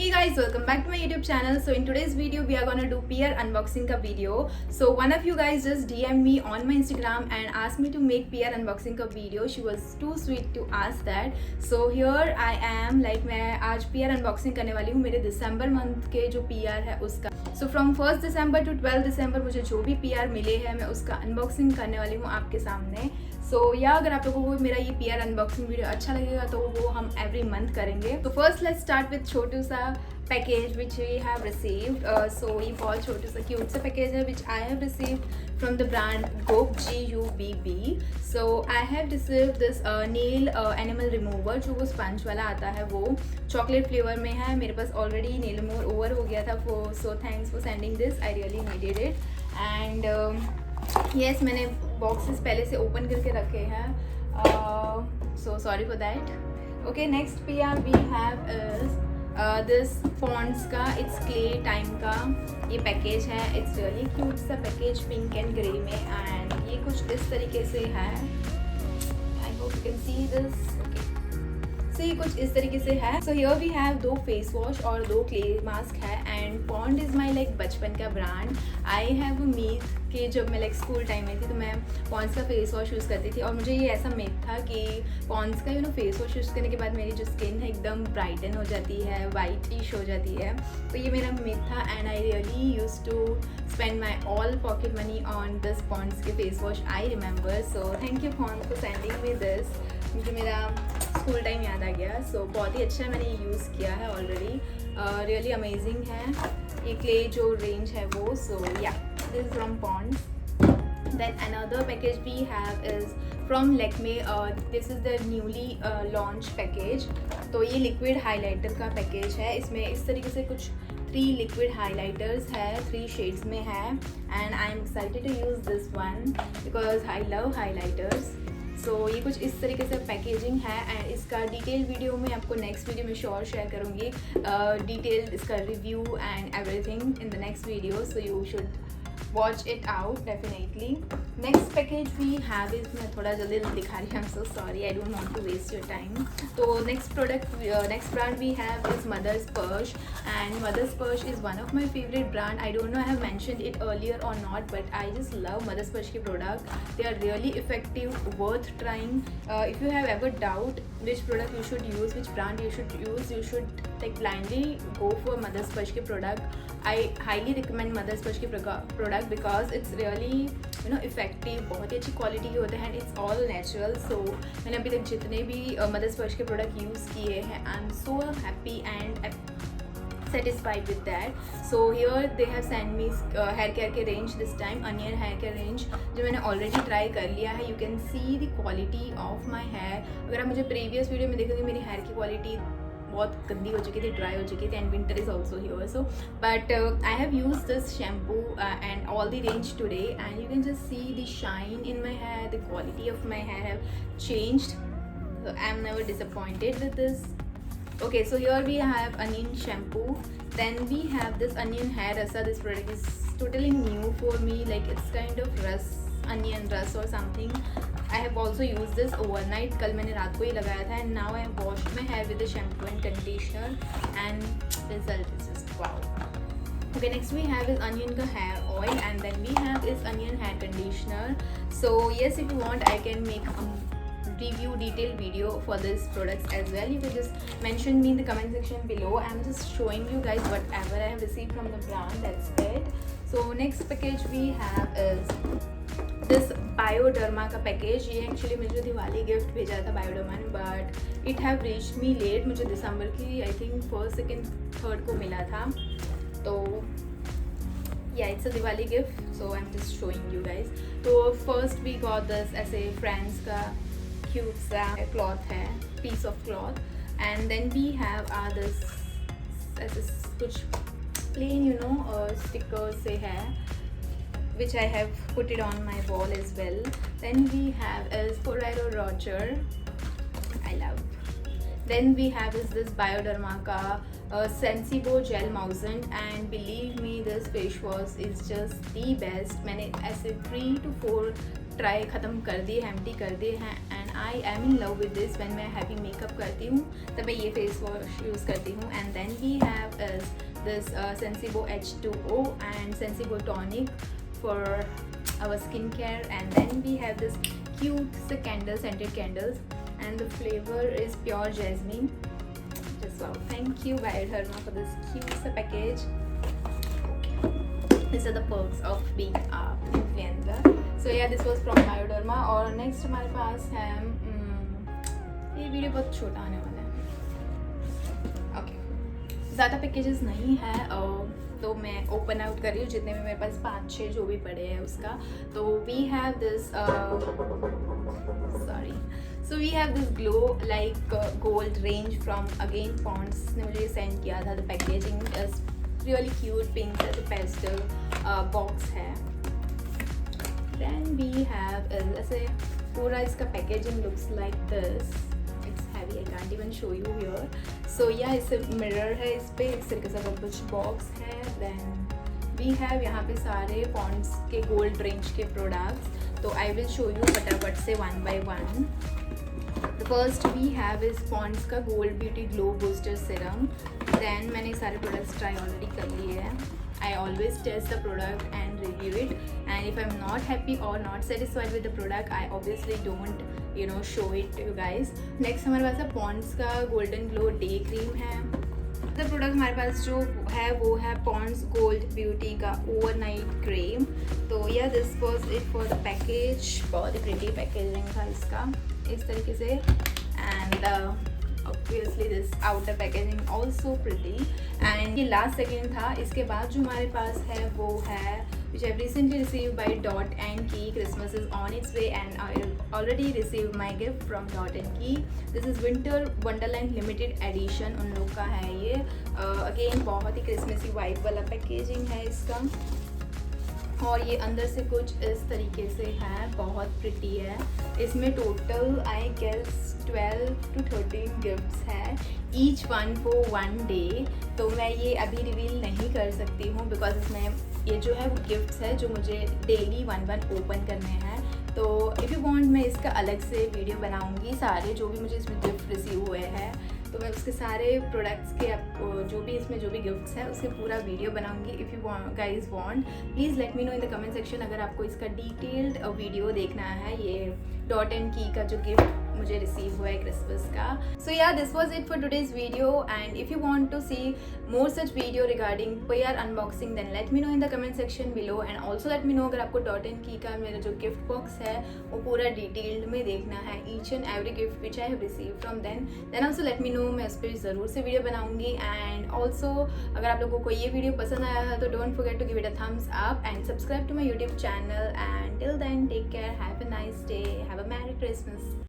Hey guys, welcome back to my YouTube channel. So in today's video we are gonna do PR unboxing ka video. So one of you guys just DM me on my Instagram and asked me to make PR unboxing ka video. She was too sweet to ask that. So here I am, like मैं आज PR unboxing करने वाली हूँ मेरे दिसंबर month के जो PR है उसका. So from 1st December to 12th December मुझे जो भी PR मिले हैं मैं उसका unboxing करने वाली हूँ आपके सामने. सो या अगर आप लोगों को मेरा ये PR अनबॉक्सिंग वीडियो अच्छा लगेगा तो वो हम एवरी मंथ करेंगे. तो फर्स्ट लेट्स स्टार्ट विथ छोटू सा package which we have received. So ये बहुत छोटू सा क्यूट सा पैकेज है which I have received from the brand गोप GUBB. So I have received this nail enamel remover जो वो स्पंज वाला आता है, वो चॉकलेट फ्लेवर में है. मेरे पास ऑलरेडी नेल रिमूवर ओवर हो गया था, so thanks for sending this, I really needed it. And yes मैंने बॉक्सेस पहले से ओपन करके रखे हैं, so sorry for that. Okay, next PR we have is this Pond's का इट्स क्ले टाइम का ये पैकेज है. इट्स रियली क्यूट सा पैकेज पिंक एंड ग्रे में, एंड ये कुछ इस तरीके से है. I hope you can see this. तो ये कुछ इस तरीके से है. So here we have 2 face wash और 2 क्ले मास्क है. And Pond is my like बचपन का ब्रांड. आई हैव मीथ कि जब मैं लाइक स्कूल टाइम में थी तो मैं पॉन्ड्स का फेस वॉश यूज़ करती थी, और मुझे ये ऐसा मिथ था कि पॉन्ड्स का फेस वॉश यूज़ करने के बाद मेरी जो स्किन है एकदम ब्राइटन हो जाती है, वाइटिश हो जाती है. तो ये मेरा मिथ था, and I really use to spend my all pocket money on this Pond's के face wash, I remember. So thank you Pond's for sending me this. मुझे मेरा स्कूल टाइम याद आ गया. सो बहुत ही अच्छा है, मैंने ये यूज़ किया है ऑलरेडी, रियली अमेजिंग है ये क्ले जो रेंज है वो. सो या this is from Ponds. Then another package we have is from Lakme. This is the newly launched package. तो ये liquid highlighter का पैकेज है. इसमें इस तरीके से कुछ 3 liquid highlighters है, 3 shades में है, and I am excited to use this one because I love highlighters. सो ये कुछ इस तरीके से पैकेजिंग है, एंड इसका डिटेल वीडियो मैं आपको नेक्स्ट वीडियो में श्योर शेयर करूँगी, डिटेल इसका review and everything in the next video. So you should watch it out definitely. Next package we have is, मैं थोड़ा जल्दी दिखा रही हूँ, I am so sorry, I don't want to waste your time. तो next brand we have is Mother Sparsh, and Mother Sparsh is one of my favourite brand. I don't know I have mentioned it earlier or not, but I just love Mother Sparsh के product. They are really effective, worth trying. If you have ever doubt which product you should use, which brand you should use, you should like blindly go for Mother's Sponge के product. I highly recommend Mother's Sponge के product because it's really effective, बहुत ही अच्छी quality के होते हैं, it's all natural. So मैंने अभी तक जितने भी Mother's Sponge के product यूज़ किए हैं, I am so happy and satisfied with that. So here they have sent me hair care के range this time, onion hair care range जो मैंने already try कर लिया है. You can see the quality of my hair. अगर आप मुझे previous video में देखोगे मेरी hair की quality बहुत गंदी हो चुकी थी, ड्राई हो चुकी थी, and winter is also here. So but I have use this shampoo and all the range today, and you can just see the shine in my hair, the quality of my hair have changed. I am never disappointed with this. Okay, so here we have onion shampoo. Then we have this onion hair rasa. This product is totally new for me, like it's kind of onion rust or something. I have also used this overnight. कल मैंने रात को ही लगाया था, and now I have washed my hair with the shampoo and conditioner, and result is just wow. Okay, next we have is onion ka hair oil, and then we have is onion hair conditioner. So yes, if you want I can make review detailed video for this products as well. You can just mention me in the comment section below. I'm just showing you guys whatever I have received from the brand, that's it. So next package we have is this Bioderma का package. ये actually मुझे Diwali gift भेजा था Bioderma ने, but it have reached me let. मुझे दिसंबर की I think 1st, 2nd, 3rd को मिला था. तो yeah it's a Diwali gift, so I am just showing you guys. तो फर्स्ट वी गॉट दिस ऐसे फ्रेंड्स का क्यूट सा क्लॉथ है, piece of cloth, and then we have this ऐसे कुछ प्लेन स्टिकर से है, which I have put it on my wall as well. Then we have is Ferrero Rocher, I love. Then we have is this Bioderma ka Sensibo Gel Moussant, and believe me this face wash is just the best. मैंने ऐसे 3 to 4 try ख़त्म कर दिए, empty कर दिए हैं, and I am in love with this. When मैं heavy makeup करती हूँ तब मैं ये फेस वॉश यूज़ करती हूँ। And then we have is this Sensibo H2O and Sensibo tonic for our skincare. And then we have this cute candle, scented candles, and the flavor is pure jasmine. Just wow, thank you Bioderma for this cute package. These are the perks of being a influencer. So yeah, this was from Bioderma. और next हमारे पास है ये video बहुत छोटा आने वाला है। Okay, ज़्यादा पैकेजेस नहीं है तो मैं ओपन आउट कर रही हूँ जितने में मेरे पास 5-6 जो भी पड़े हैं उसका। तो we have this so we have this glow like gold range from again Pond's ने मुझे सेंड किया था। The packaging is really cute, pink है, तो पेस्टल बॉक्स है। देन वी हैव ऐसे पूरा इसका packaging looks like this. It's heavy, I can't even show you here. So या इसे मिरर है इस पे, इस तरीके से कुछ बॉक्स है। देन वी हैव यहाँ पे सारे पॉन्ड्स के गोल्ड रेंज के प्रोडक्ट्स। तो आई विल शो यू फटाफट से one by one. The first we have is Pond's का gold beauty glow booster serum. Then मैंने सारे प्रोडक्ट्स ट्राई ऑलरेडी कर लिए हैं। I always test the product and review it, and if I'm not happy or not satisfied with the product, I obviously don't show it to you guys. Next हमारे पास है Pond's का golden glow day cream है। The product हमारे पास जो है वो है Pond's gold beauty का ओवरनाइट क्रीम। तो या this was it for the package. बहुत ही प्रिटी पैकेजिंग था इसका इस तरीके से। And obviously this outer packaging also pretty, and ये last second था। इसके बाद जो हमारे पास है वो है which I've recently received by Dot and Key. Christmas is on its way and I already received my gift from Dot and Key. This is Winter Wonderland Limited Edition, उन लोग का है ये। अगेन बहुत ही क्रिसमसी वाइब वाला packaging है इसका, और ये अंदर से कुछ इस तरीके से है, बहुत प्रिटी है। इसमें total I guess 12 to 13 gifts है, ईच वन फॉर 1 डे। तो मैं ये अभी रिवील नहीं कर सकती हूँ बिकॉज इसमें ये जो है वो गिफ्ट्स है जो मुझे डेली 1 ओपन करने हैं। तो इफ़ यू वांट मैं इसका अलग से वीडियो बनाऊँगी, सारे जो भी मुझे इसमें गिफ्ट रिसीव हुए हैं तो मैं उसके सारे प्रोडक्ट्स के जो भी इसमें जो भी गिफ्ट्स हैं उसके पूरा वीडियो बनाऊंगी। If you guys want please let me know in the comment section अगर आपको इसका डिटेल्ड वीडियो देखना है। ये डॉट एंड की का जो गिफ्ट मुझे रिसीव हुआ है क्रिसमस का। So yeah this was it for today's video, and if you want to see more such video regarding PR unboxing then let me know in the comment section below. And also let me know अगर आपको dot and की का मेरा जो gift box है वो पूरा detailed में देखना है, each and every gift which I have receive from then also let me know, मैं उस पर ज़रूर से वीडियो बनाऊंगी। एंड ऑल्सो अगर आप लोगों को ये वीडियो पसंद आया है तो don't forget to give it a thumbs up and subscribe to my YouTube channel. And till then take care, have a nice day, have a merry Christmas.